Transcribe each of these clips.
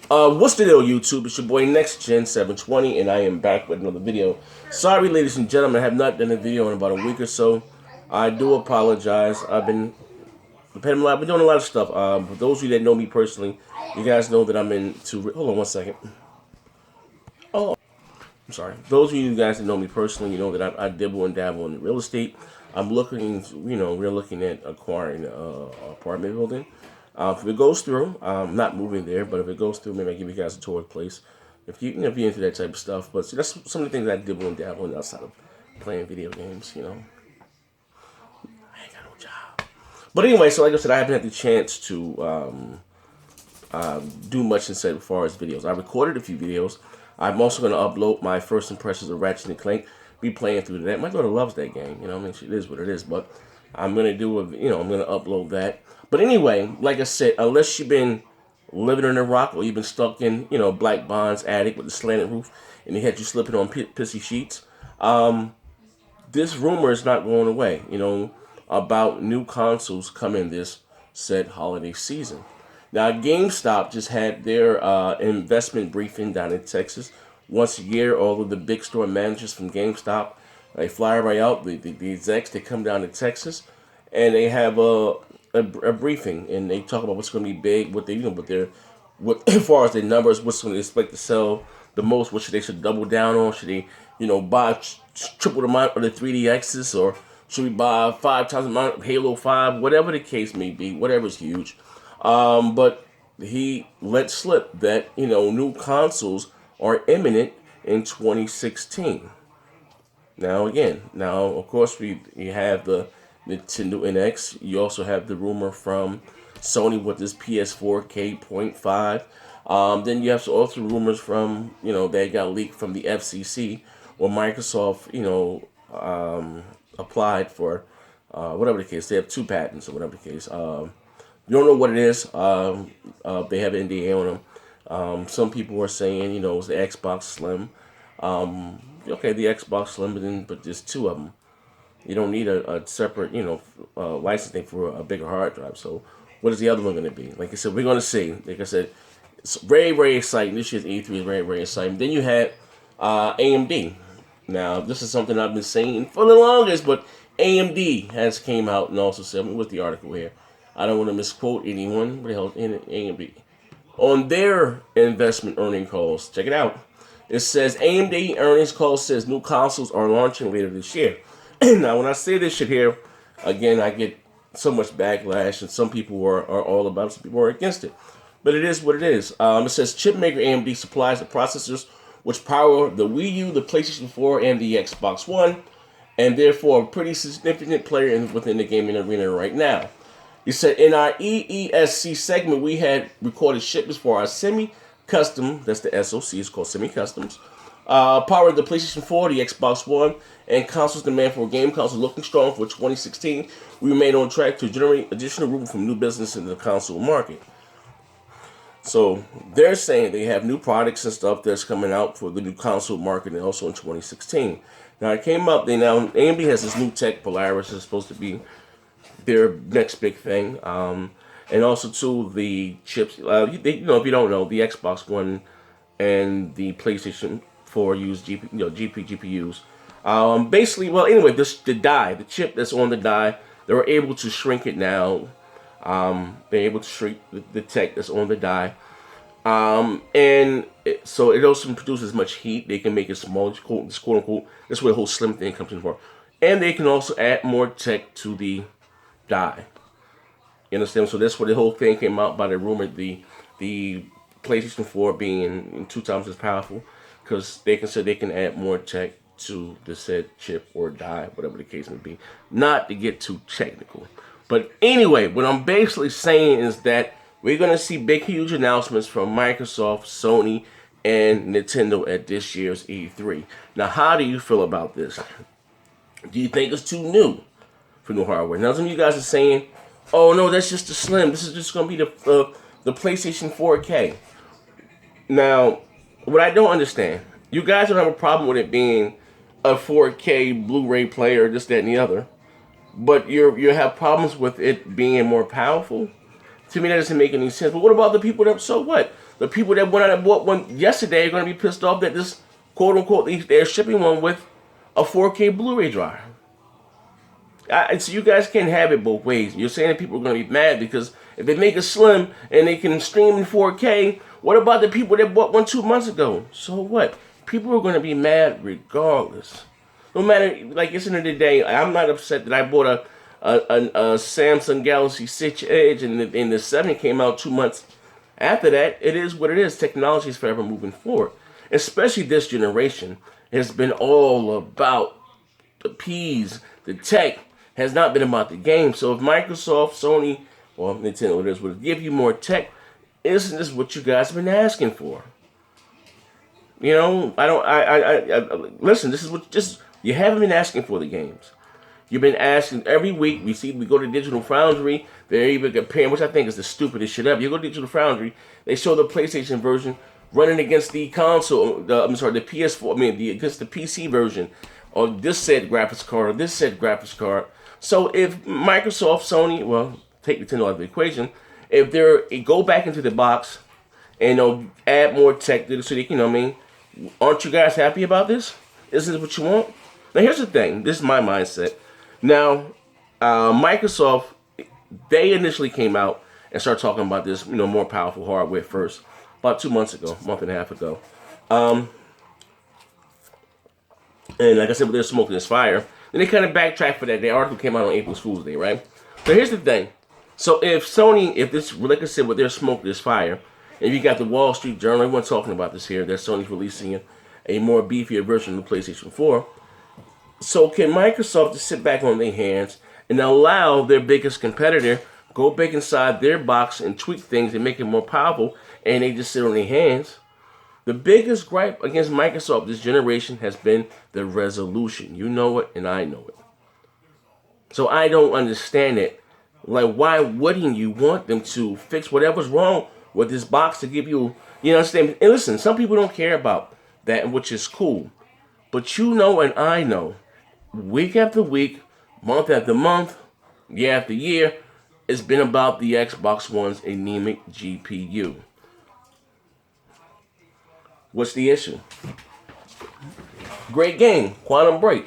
What's the deal, YouTube? It's your boy NextGen720, and I am back with another video. Sorry, ladies and gentlemen, I have not done a video in about a week or so. I do apologize. I've been doing a lot of stuff. For those of you that know me personally, you guys know that I'm into. Hold on one second. Oh, I'm sorry. Those of you guys that know me personally, you know that I dibble and dabble in real estate. I'm looking, we're looking at acquiring an apartment building. If it goes through, I'm not moving there, but if it goes through, maybe I give you guys a tour of the place. If if you're into that type of stuff, but see, that's some of the things I dibble and dabble in outside of playing video games. I ain't got no job. But anyway, so like I said, I haven't had the chance to do much instead as far as videos. I recorded a few videos. I'm also going to upload my first impressions of Ratchet and Clank. Be playing through that. My daughter loves that game. I mean, it is what it is. But I'm going to I'm going to upload that. But anyway, like I said, unless you've been living in a rock or you've been stuck in, Black Bond's attic with the slanted roof and they had you slipping on pissy sheets, this rumor is not going away, about new consoles coming this said holiday season. Now, GameStop just had their investment briefing down in Texas. Once a year, all of the big store managers from GameStop, they fly right out. The execs, they come down to Texas, and they have a briefing, and they talk about what's going to be big, what as far as their numbers, what's going to expect to sell the most, what they should double down on. Should they, buy triple the amount of the 3DXs, or should we buy 5 times the amount of Halo 5, whatever the case may be, whatever's huge. But he let slip that, new consoles are imminent in 2016. Now, of course, you have the Nintendo NX. You also have the rumor from Sony with this PS4 K.5. Then you have also rumors from, that got leaked from the FCC, where Microsoft, applied for, whatever the case. They have 2 patents or whatever the case. You don't know what it is. They have an NDA on them. Some people are saying, it's the Xbox Slim. Okay, the Xbox Slim, but there's 2 of them. You don't need a separate, licensing for a bigger hard drive. So what is the other one going to be? Like I said, we're going to see. Like I said, it's very, very exciting. This year's E3 is very, very exciting. Then you had AMD. Now, this is something I've been saying for the longest, but AMD has came out and also said, what's the article here? I don't want to misquote anyone. What the hell is AMD? On their investment earning calls, check it out. It says AMD earnings call says new consoles are launching later this year. Now, when I say this shit here, again, I get so much backlash, and some people are all about it, some people are against it. But it is what it is. It says chip maker AMD supplies the processors which power the Wii U, the PlayStation 4, and the Xbox One, and therefore a pretty significant player within the gaming arena right now. He said, in our EESC segment, we had recorded shipments for our semi-custom, that's the SoC, it's called semi-customs, powering the PlayStation 4, the Xbox One, and consoles demand for game consoles looking strong for 2016. We remain on track to generate additional room from new business in the console market. So they're saying they have new products and stuff that's coming out for the new console market and also in 2016. Now it came up, AMD has this new tech, Polaris, is supposed to be their next big thing. And also too, the chips, if you don't know, the Xbox One and the PlayStation 4 use GPUs. Basically, well, anyway, the chip that's on the die, they were able to shrink it now. They're able to shrink the tech that's on the die. So it also produces much heat. They can make it small, quote unquote. That's where the whole slim thing comes in for. And they can also add more tech to the die. You understand? So that's where the whole thing came out by the rumor, the PlayStation 4 being 2 times as powerful, because they can add more tech to the said chip or die, whatever the case may be. Not to get too technical. But anyway, what I'm basically saying is that we're going to see big, huge announcements from Microsoft, Sony, and Nintendo at this year's E3. Now, how do you feel about this? Do you think it's too new for new hardware? Now, some of you guys are saying, oh, no, that's just the Slim. This is just going to be the PlayStation 4K. Now, what I don't understand, you guys don't have a problem with it being a 4K Blu-ray player, this, that, and the other. But you have problems with it being more powerful. To me, that doesn't make any sense. But what about the people that, so what? The people that went out and bought one yesterday are going to be pissed off that this, quote unquote, they're shipping one with a 4K Blu-ray drive. So you guys can't have it both ways. You're saying that people are going to be mad because if they make it slim and they can stream in 4K, what about the people that bought one 2 months ago? So what? People are going to be mad regardless. No matter, like, it's the end of the day, I'm not upset that I bought a Samsung Galaxy 6 Edge and the 7 came out 2 months after that. It is what it is. Technology is forever moving forward. Especially this generation has been all about the P's, the tech, has not been about the game. So if Microsoft, Sony, or Nintendo, it is, would give you more tech, isn't this what you guys have been asking for? You know, listen, this is what, just, you haven't been asking for the games. You've been asking every week. We go to Digital Foundry. They're even comparing, which I think is the stupidest shit ever. You go to Digital Foundry, they show the PlayStation version running against the console. The PS4. Against the PC version, or this said graphics card, or this said graphics card. So if Microsoft, Sony, well, take Nintendo out of the equation, if they go back into the box and add more tech to it, so they can, aren't you guys happy about this? Isn't this what you want? Now here's the thing. This is my mindset. Now, Microsoft, they initially came out and started talking about this, more powerful hardware first, about 2 months ago, month and a half ago. And like I said, they're smoking this fire. Then they kind of backtracked for that. The article came out on April Fool's Day, right? So here's the thing. So if Sony, like I said, with their smoke this fire, and you got the Wall Street Journal, everyone talking about this here, that Sony's releasing a more beefier version of the PlayStation 4. So can Microsoft just sit back on their hands and allow their biggest competitor go back inside their box and tweak things and make it more powerful, and they just sit on their hands? The biggest gripe against Microsoft this generation has been the resolution. You know it, and I know it. So I don't understand it. Like, why wouldn't you want them to fix whatever's wrong with this box to give you, understand? And listen, some people don't care about that, which is cool. But you know and I know, week after week, month after month, year after year, it's been about the Xbox One's anemic GPU. What's the issue? Great game, Quantum Break.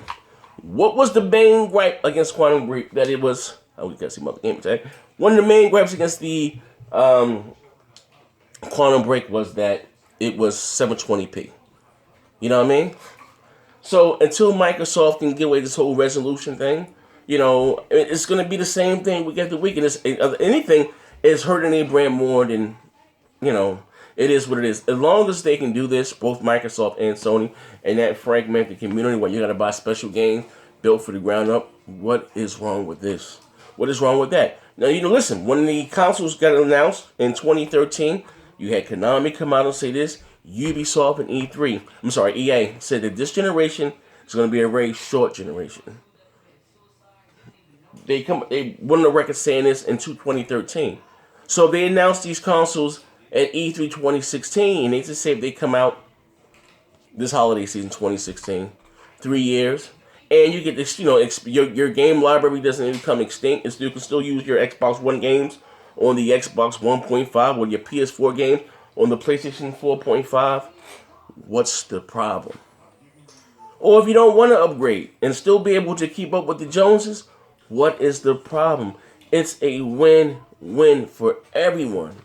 What was the main gripe against Quantum Break? That it was, we got to see my game tag. One of the main gripes against the Quantum Break was that it was 720p. You know what I mean? So until Microsoft can get away with this whole resolution thing, it's going to be the same thing week after week. And anything is hurting a brand more than, it is what it is. As long as they can do this, both Microsoft and Sony, and that fragmented community where you got to buy special games built for the ground up, what is wrong with this? What is wrong with that? Now, listen, when the consoles got announced in 2013, you had Konami come out and say this. Ubisoft and EA said that this generation is going to be a very short generation. They went on the record saying this in 2013. So they announced these consoles at E3 2016, and they just say if they come out this holiday season 2016, 3 years, and you get this, your game library doesn't become extinct, and you can still use your Xbox One games on the Xbox 1.5 or your PS4 games on the PlayStation 4.5. What's the problem? Or if you don't want to upgrade and still be able to keep up with the Joneses, what is the problem? It's a win-win for everyone.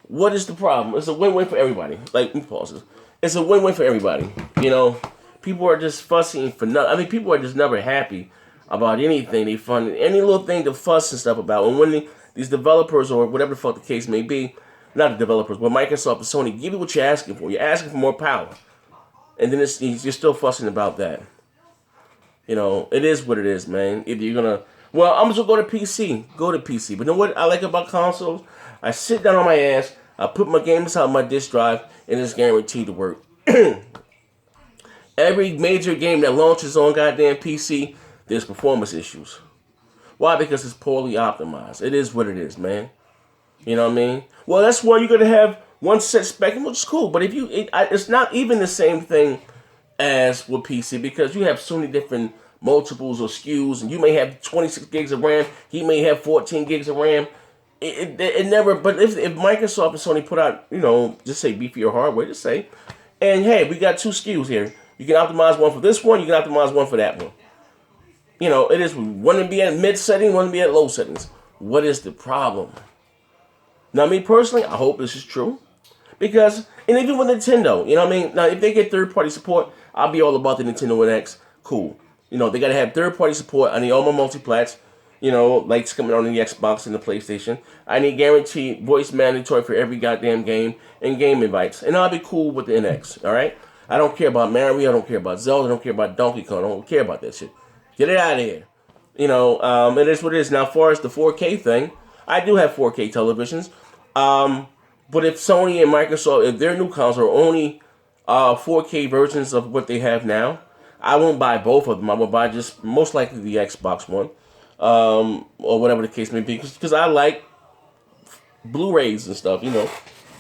What is the problem? It's a win-win for everybody. Let me pause this. It's a win-win for everybody. People are just fussing for nothing. People are just never happy about anything. They find any little thing to fuss and stuff about. And when these developers or whatever the fuck the case may be, not the developers, but Microsoft and Sony, give you what you're asking for. You're asking for more power. And then you're still fussing about that. It is what it is, man. If you're going to, I'm just going to go to PC. Go to PC. But you know what I like about consoles? I sit down on my ass, I put my games on my disk drive, and it's guaranteed to work. Every major game that launches on goddamn PC, there's performance issues. Why? Because it's poorly optimized. It is what it is, man. You know what I mean? Well, that's why you're going to have one set spec, which is cool. But it's not even the same thing as with PC because you have so many different multiples or SKUs, and you may have 26 gigs of RAM. He may have 14 gigs of RAM. it never. But if Microsoft and Sony put out, just say beefier hardware, just say, and hey, we got two SKUs here. You can optimize one for this one. You can optimize one for that one. It is one to be at mid setting, one to be at low settings. What is the problem? Now, me personally, I hope this is true. Because, and even with Nintendo, now if they get third party support, I'll be all about the Nintendo NX. Cool. They gotta have third party support. I need all my multiplats, like it's coming on the Xbox and the PlayStation. I need guaranteed voice mandatory for every goddamn game and game invites. And I'll be cool with the NX, alright? I don't care about Mario, I don't care about Zelda, I don't care about Donkey Kong, I don't care about that shit. Get it out of here. It is what it is. Now, as far as the 4K thing, I do have 4K televisions. But if Sony and Microsoft, if their new consoles are only 4K versions of what they have now, I won't buy both of them. I will buy just most likely the Xbox One, or whatever the case may be, because I like Blu-rays and stuff.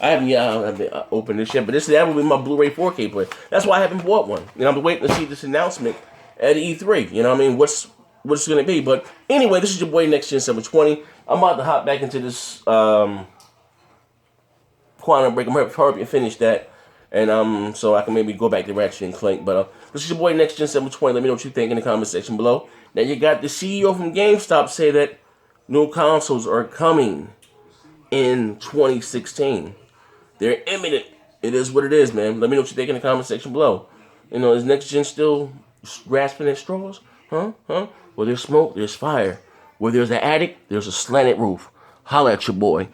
I haven't opened this yet, but that will be my Blu-ray 4K player. That's why I haven't bought one. I'm waiting to see this announcement at E3. What's it's going to be. But anyway, this is your boy Next Gen 720. I'm about to hop back into this Quantum Break. I'm hurry and finish that, and so I can maybe go back to Ratchet and Clank. But this is your boy Next Gen 720. Let me know what you think in the comment section below. Now you got the CEO from GameStop say that new consoles are coming in 2016. They're imminent. It is what it is, man. Let me know what you think in the comment section below. Is Next Gen still grasping at straws? Huh? Where there's smoke, there's fire. Where there's an attic, there's a slanted roof. Holla at your boy.